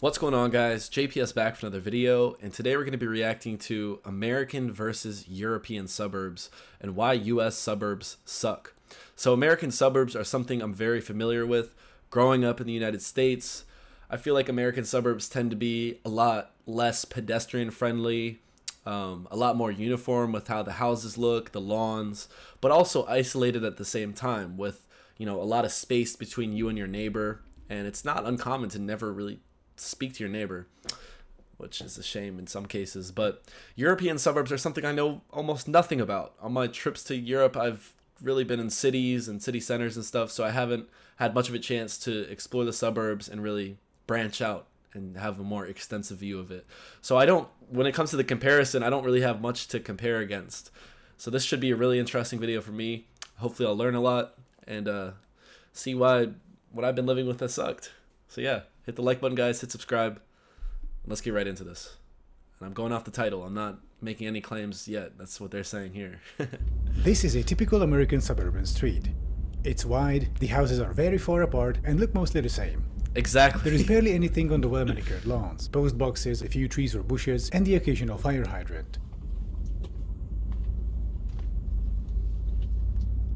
What's going on, guys? JPS back for another video, and today we're going to be reacting to American versus European suburbs and why US suburbs suck. So American suburbs are something I'm very familiar with. Growing up in the United States, I feel like American suburbs tend to be a lot less pedestrian friendly, a lot more uniform with how the houses look, the lawns, but also isolated at the same time with, a lot of space between you and your neighbor. And it's not uncommon to never really speak to your neighbor, which is a shame in some cases. But European suburbs are something I know almost nothing about. On my trips to Europe, I've really been in cities and city centers and stuff, so I haven't had much of a chance to explore the suburbs and really branch out and have a more extensive view of it. So when it comes to the comparison, I don't really have much to compare against. So this should be a really interesting video for me. Hopefully I'll learn a lot and see why what I've been living with has sucked. So yeah, hit the like button, guys, hit subscribe, and let's get right into this. And I'm going off the title. I'm not making any claims yet. That's what they're saying here. This is a typical American suburban street. It's wide, the houses are very far apart and look mostly the same. Exactly. There is barely anything on the well-manicured lawns, post boxes, a few trees or bushes, and the occasional fire hydrant.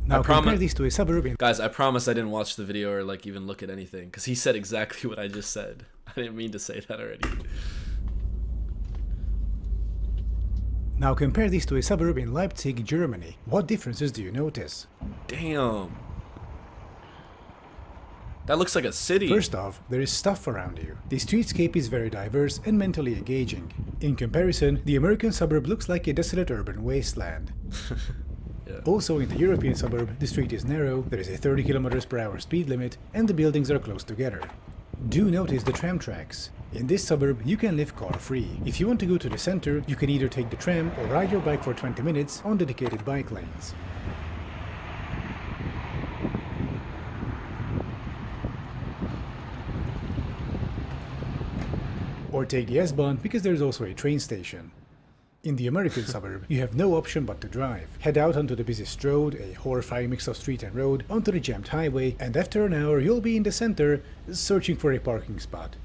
Now compare these to a suburb in... Guys, I promise I didn't watch the video or even look at anything, because he said exactly what I just said. I didn't mean to say that already. Now compare these to a suburb in Leipzig, Germany. What differences do you notice? Damn. That looks like a city. First off, there is stuff around you. The streetscape is very diverse and mentally engaging. In comparison, the American suburb looks like a desolate urban wasteland. Yeah. Also, in the European suburb, the street is narrow, there is a 30 km/h speed limit, and the buildings are close together. Do notice the tram tracks. In this suburb, you can live car-free. If you want to go to the center, you can either take the tram or ride your bike for 20 minutes on dedicated bike lanes. Or take the S-Bahn because there's also a train station. In the American suburb, you have no option but to drive. Head out onto the busiest road, a horrifying mix of street and road, onto the jammed highway, and after an hour you'll be in the center, searching for a parking spot.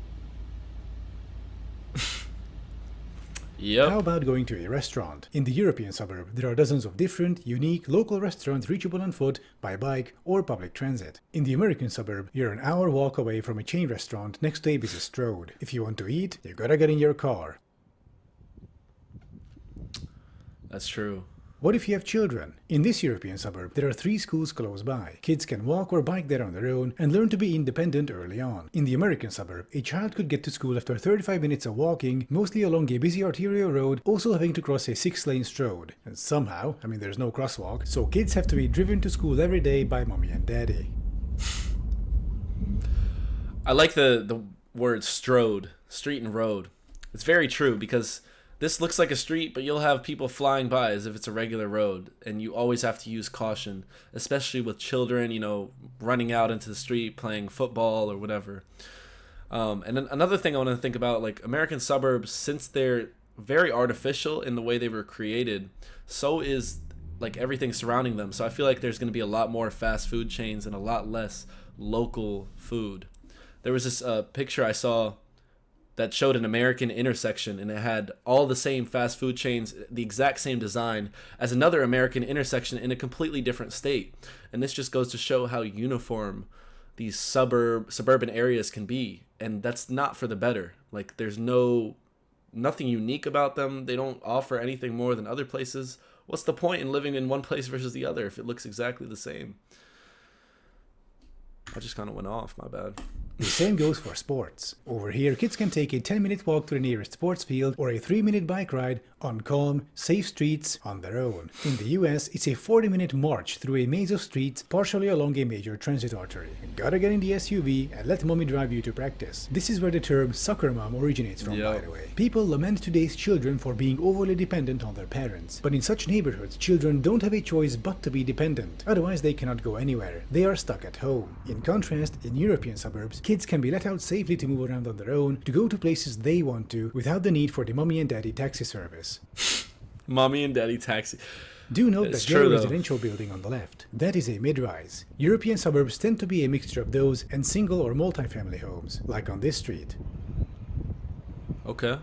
Yep. How about going to a restaurant? In the European suburb, there are dozens of different, unique, local restaurants reachable on foot, by bike, or public transit. In the American suburb, you're an hour walk away from a chain restaurant next to a busiest road. If you want to eat, you gotta get in your car. That's true. What if you have children? In this European suburb, there are 3 schools close by. Kids can walk or bike there on their own and learn to be independent early on. In the American suburb, a child could get to school after 35 minutes of walking, mostly along a busy arterial road, also having to cross a 6-lane road. And somehow, there's no crosswalk, so kids have to be driven to school every day by mommy and daddy. I like the word strode, street and road. It's very true, because this looks like a street, but you'll have people flying by as if it's a regular road, and you always have to use caution, especially with children, running out into the street, playing football or whatever. And then another thing I want to think about, American suburbs, since they're very artificial in the way they were created, so is everything surrounding them. So I feel like there's going to be a lot more fast food chains and a lot less local food. There was this picture I saw that showed an American intersection, and it had all the same fast food chains, the exact same design as another American intersection in a completely different state. And this just goes to show how uniform these suburban areas can be, and that's not for the better. There's nothing unique about them. They don't offer anything more than other places. What's the point in living in one place versus the other if it looks exactly the same? I just kind of went off, my bad. The same goes for sports. Over here, kids can take a 10-minute walk to the nearest sports field or a 3-minute bike ride on calm, safe streets on their own. In the US, it's a 40-minute march through a maze of streets partially along a major transit artery. You gotta get in the SUV and let mommy drive you to practice. This is where the term soccer mom originates from, by the way. People lament today's children for being overly dependent on their parents. But in such neighborhoods, children don't have a choice but to be dependent. Otherwise, they cannot go anywhere. They are stuck at home. In contrast, in European suburbs, kids can be let out safely to move around on their own, to go to places they want to, without the need for the mommy and daddy taxi service. Mommy and daddy taxi. Do note that the residential building on the left, that is a mid-rise. European suburbs tend to be a mixture of those and single or multi-family homes, like on this street. Okay.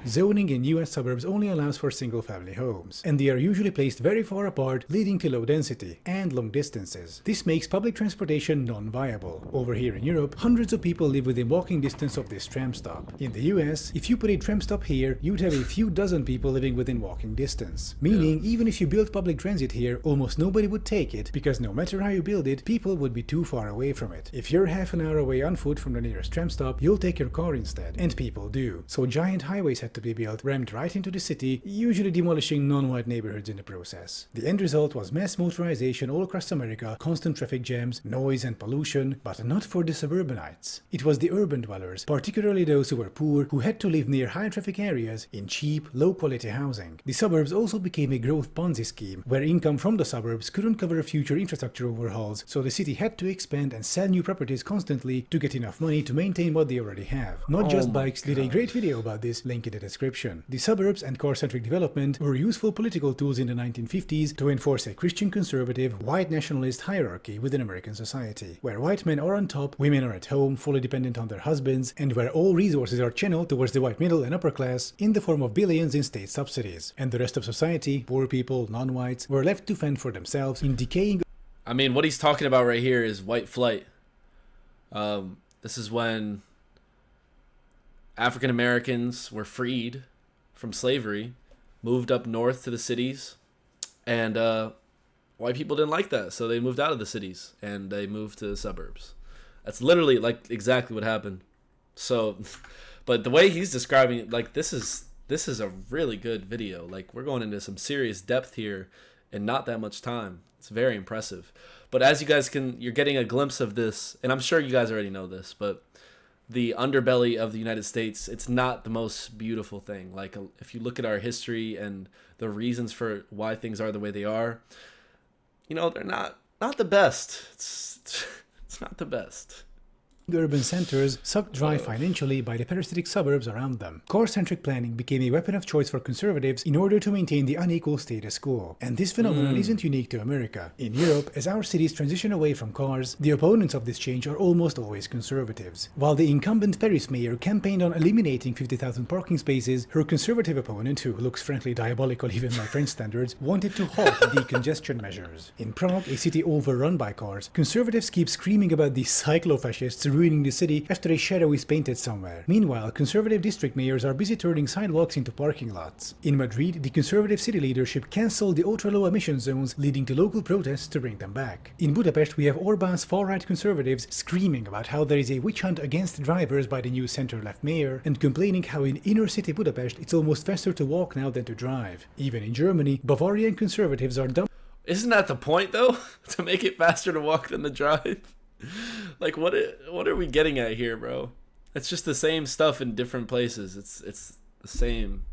Zoning in US suburbs only allows for single-family homes, and they are usually placed very far apart, leading to low density and long distances. This makes public transportation non-viable. Over here in Europe, hundreds of people live within walking distance of this tram stop. In the US, if you put a tram stop here, you'd have a few dozen people living within walking distance. Meaning, even if you built public transit here, almost nobody would take it, because no matter how you build it, people would be too far away from it. If you're half an hour away on foot from the nearest tram stop, you'll take your car instead, and people do. So giant highways had to be built, rammed right into the city, usually demolishing non-white neighborhoods in the process. The end result was mass motorization all across America, constant traffic jams, noise and pollution, but not for the suburbanites. It was the urban dwellers, particularly those who were poor, who had to live near high traffic areas in cheap, low-quality housing. The suburbs also became a growth Ponzi scheme, where income from the suburbs couldn't cover future infrastructure overhauls, so the city had to expand and sell new properties constantly to get enough money to maintain what they already have. Not Just Bikes did a great video about this, link in the description. The suburbs and car-centric development were useful political tools in the 1950s to enforce a Christian conservative, white nationalist hierarchy within American society, where white men are on top, women are at home, fully dependent on their husbands, and where all resources are channeled towards the white middle and upper class in the form of billions in state subsidies, and the rest of society, poor people, non-whites, were left to fend for themselves in decaying. I mean, what he's talking about right here is white flight. This is when African Americans were freed from slavery, moved up north to the cities, and white people didn't like that, so they moved out of the cities and they moved to the suburbs. That's literally like exactly what happened. So, but the way he's describing it, like this is a really good video. Like we're going into some serious depth here in not that much time. It's very impressive. But as you guys you're getting a glimpse of this, and I'm sure you guys already know this, but the underbelly of the United States, it's not the most beautiful thing. Like if you look at our history and the reasons for why things are the way they are, you know, they're not the best. It's not the best. Urban centers sucked dry financially by the parasitic suburbs around them. Car-centric planning became a weapon of choice for conservatives in order to maintain the unequal status quo. And this phenomenon isn't unique to America. In Europe, as our cities transition away from cars, the opponents of this change are almost always conservatives. While the incumbent Paris mayor campaigned on eliminating 50,000 parking spaces, her conservative opponent, who looks frankly diabolical even by French standards, wanted to halt decongestion measures. In Prague, a city overrun by cars, conservatives keep screaming about the cyclo-fascists ruining the city after a shadow is painted somewhere. Meanwhile, conservative district mayors are busy turning sidewalks into parking lots. In Madrid, the conservative city leadership cancelled the ultra-low emission zones, leading to local protests to bring them back. In Budapest, we have Orbán's far-right conservatives screaming about how there is a witch hunt against drivers by the new center-left mayor, and complaining how in inner-city Budapest it's almost faster to walk now than to drive. Even in Germany, Bavarian conservatives are Isn't that the point, though? To make it faster to walk than to drive? Like, what are we getting at here, bro? It's just the same stuff in different places. It's the same.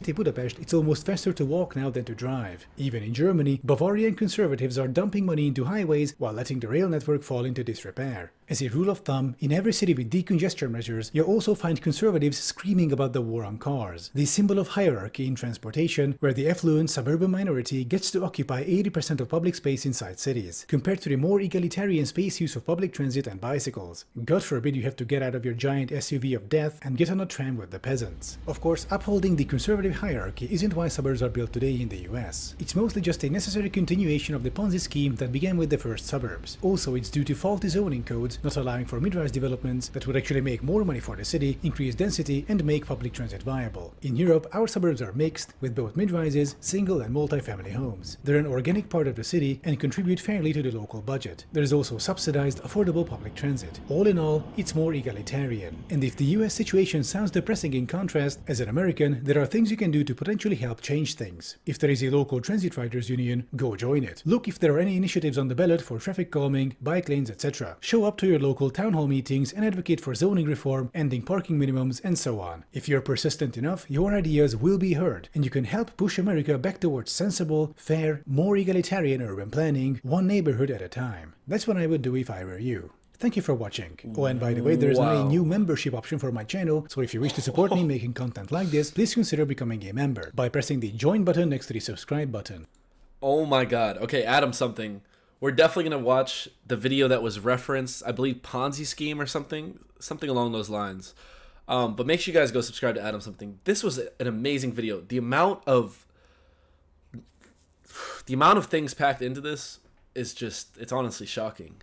In Budapest, it's almost faster to walk now than to drive. Even in Germany, Bavarian conservatives are dumping money into highways while letting the rail network fall into disrepair. As a rule of thumb, in every city with decongestion measures, you'll also find conservatives screaming about the war on cars, the symbol of hierarchy in transportation, where the affluent suburban minority gets to occupy 80% of public space inside cities, compared to the more egalitarian space use of public transit and bicycles. God forbid you have to get out of your giant SUV of death and get on a tram with the peasants. Of course, upholding the conservative hierarchy isn't why suburbs are built today in the US. It's mostly just a necessary continuation of the Ponzi scheme that began with the first suburbs. Also, it's due to faulty zoning codes not allowing for mid-rise developments that would actually make more money for the city, increase density, and make public transit viable. In Europe, our suburbs are mixed, with both mid-rises, single and multi-family homes. They're an organic part of the city and contribute fairly to the local budget. There is also subsidized, affordable public transit. All in all, it's more egalitarian. And if the US situation sounds depressing in contrast, as an American, there are things you can do to potentially help change things. If there is a local transit riders union, go join it. Look if there are any initiatives on the ballot for traffic calming, bike lanes, etc. Show up to your local town hall meetings and advocate for zoning reform, ending parking minimums, and so on. If you're persistent enough, your ideas will be heard, and you can help push America back towards sensible, fair, more egalitarian urban planning, one neighborhood at a time. That's what I would do if I were you. Thank you for watching. Oh, and by the way, there is now a new membership option for my channel, so if you wish to support me making content like this, please consider becoming a member by pressing the join button next to the subscribe button. Oh my god. Okay, Adam, something. we're definitely going to watch the video that was referenced, I believe Ponzi scheme or something along those lines. But make sure you guys go subscribe to Adam Something. This was an amazing video. The amount of things packed into this is just, it's honestly shocking.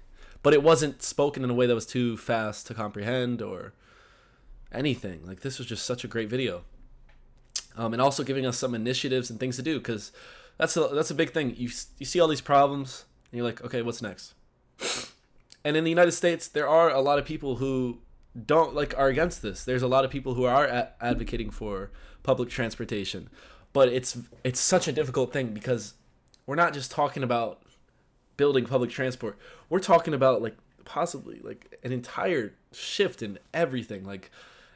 But it wasn't spoken in a way that was too fast to comprehend or anything. Like, this was just such a great video. And also giving us some initiatives and things to do, because that's a big thing. You see all these problems, and you're like, okay, what's next? And in the United States, there are a lot of people who are against this. There's a lot of people who are advocating for public transportation. But it's such a difficult thing, because we're not just talking about building public transport. We're talking about possibly an entire shift in everything,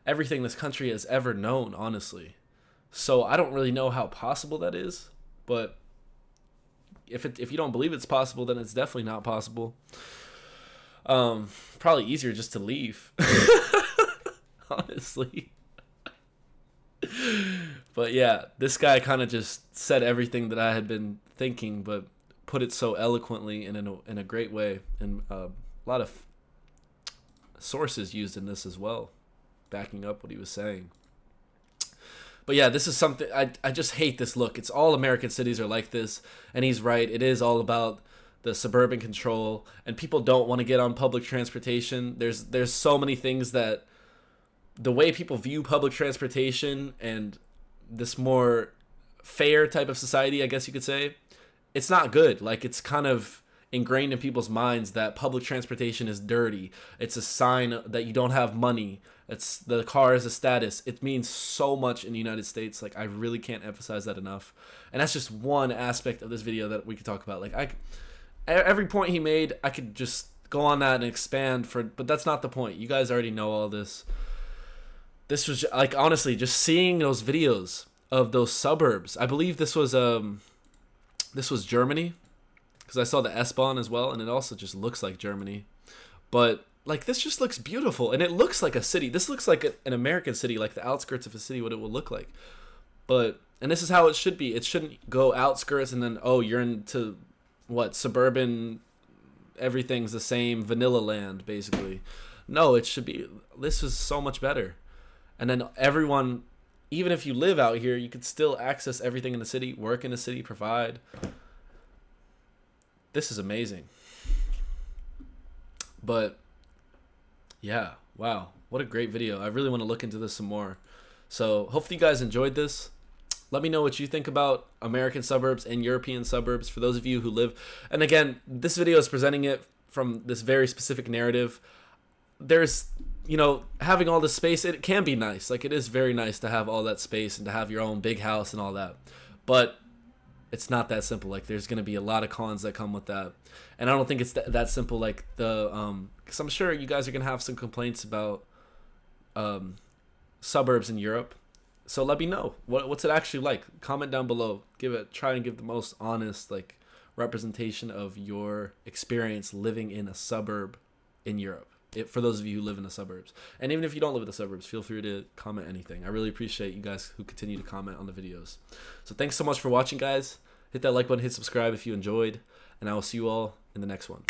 everything this country has ever known, honestly. So I don't really know how possible that is, but if you don't believe it's possible, then it's definitely not possible. Probably easier just to leave, honestly. But yeah, this guy kind of just said everything that I had been thinking, but put it so eloquently and in a great way, and a lot of sources used in this as well, backing up what he was saying. But yeah, this is something, I just hate this look. It's all American cities are like this, and he's right. It is all about the suburban control, and people don't want to get on public transportation. There's so many things that the way people view public transportation and this more fair type of society, I guess you could say, it's not good. It's kind of ingrained in people's minds that public transportation is dirty. It's a sign that you don't have money. It's the car is a status. It means so much in the United States. I really can't emphasize that enough. And that's just one aspect of this video that we could talk about. Every point he made, I could just go on that and expand but that's not the point. You guys already know all this. This was honestly, just seeing those videos of those suburbs. I believe this was Germany, because I saw the S-Bahn as well, and it also just looks like Germany. But this just looks beautiful, and it looks like a city. This looks like an American city, like the outskirts of a city, what it will look like. And this is how it should be. It shouldn't go outskirts and then, oh, you're into suburban, everything's the same, vanilla land, basically. No, it should be, this is so much better. And then everyone, even if you live out here, you could still access everything in the city, work in the city, provide. This is amazing. But yeah, wow, what a great video. I really want to look into this some more. So hopefully you guys enjoyed this. Let me know what you think about American suburbs and European suburbs, for those of you who live. And again, this video is presenting it from this very specific narrative. There's, having all this space, it can be nice. It is very nice to have all that space and to have your own big house and all that. But it's not that simple. There's going to be a lot of cons that come with that. And I don't think it's that simple. Because I'm sure you guys are going to have some complaints about suburbs in Europe. So let me know. What's it actually like? Comment down below. Try and give the most honest representation of your experience living in a suburb in Europe. For those of you who live in the suburbs. And even if you don't live in the suburbs, feel free to comment anything. I really appreciate you guys who continue to comment on the videos. So thanks so much for watching, guys. Hit that like button, hit subscribe if you enjoyed, and I will see you all in the next one.